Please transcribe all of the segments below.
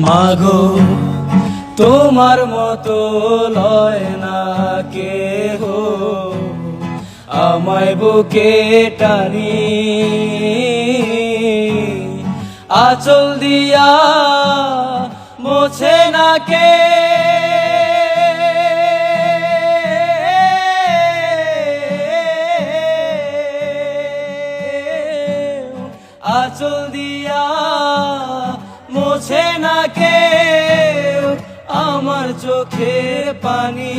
মাগো তোমার মতো লয় না কেহ আমায় বুকে টানি, আঁচল দিয়া মোছে না কে, আঁচল দিয়া মোছে না কে আমার চোখের পানি।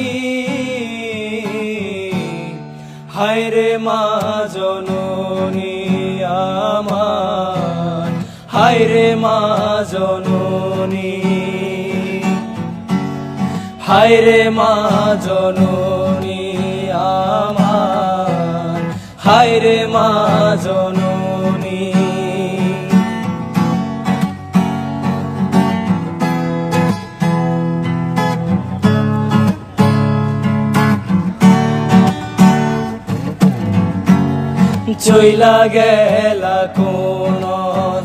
হায়রে মা জননী আমার, হায়রে মা জননী, হায়রে মা জননী আমার, হায়রে মা জননী। চইলা গেলা কোন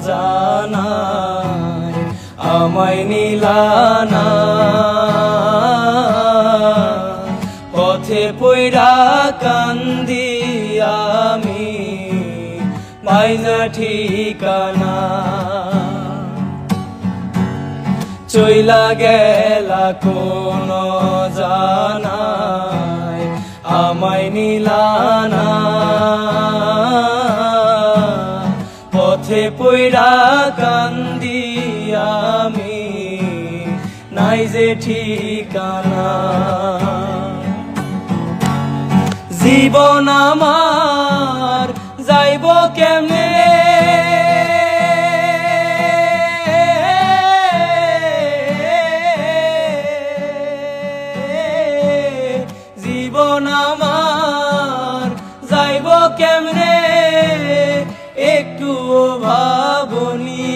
জানায় আমায় নিলানা, পথে পইড়া কান্দি আমি পাইনা ঠিকানা। চইলা গেলা কোন জানায় আমায় নিলানা, পথে পইড়া কান্দি আমি নাই যে ঠিকানা। জীবন আমার যাইব কেমনে, জীবন আমার যাইব কেমনে একটুও ভাবনি।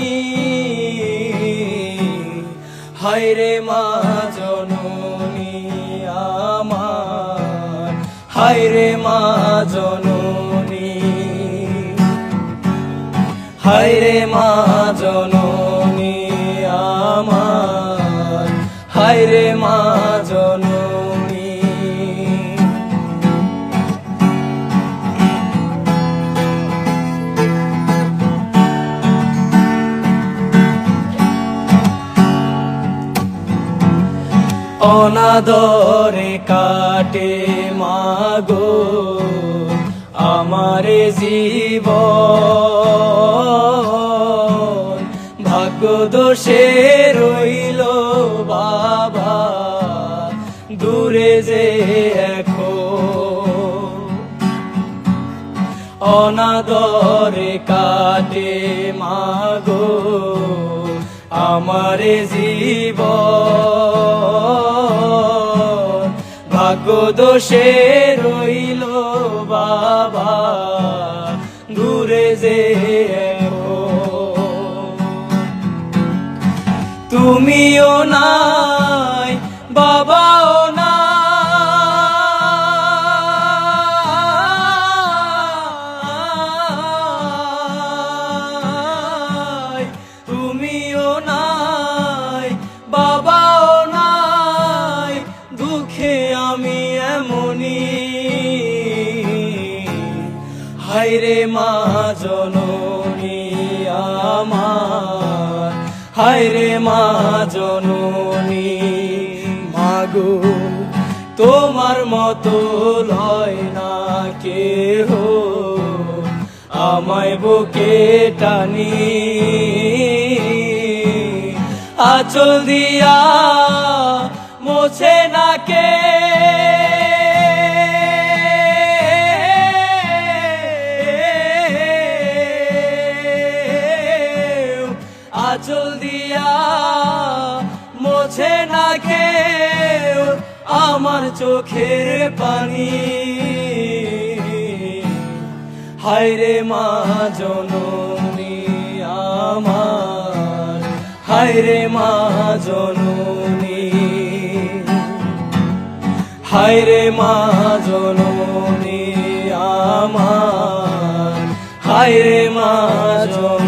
হায়রে মা জননী আমার, হায়রে মা জননী, হায়রে মা জননী আমার, হায়রে মা জননী। অনাদরে কাটে মাগো আমারে জীবন, ভাগ্য দোষে রইল বাবা দূরে যে এখন। অনাদরে কাটে মাগো আমারে জীবন, ভাগ্য দোষে রইল বাবা দূরে যে এখন। তুমিও নাই বাবাও নাই, তুমিও নাই বাবাও নাই, দুঃখে আমি এমনি। হায়রে মা জননী আমার, হায়রে মা জননী। মাগো তোমার মতো লয় না কেহ আমায় বুকে টানি, আঁচল দিয়া মোছে না কে, আঁচল দিয়া মোছে না কেউ আমার চোখের পানি। হায়রে মা জননী আমার, হায়রে মা জননী, হায়রে মা জননী আমার, হায়রে মা জননী।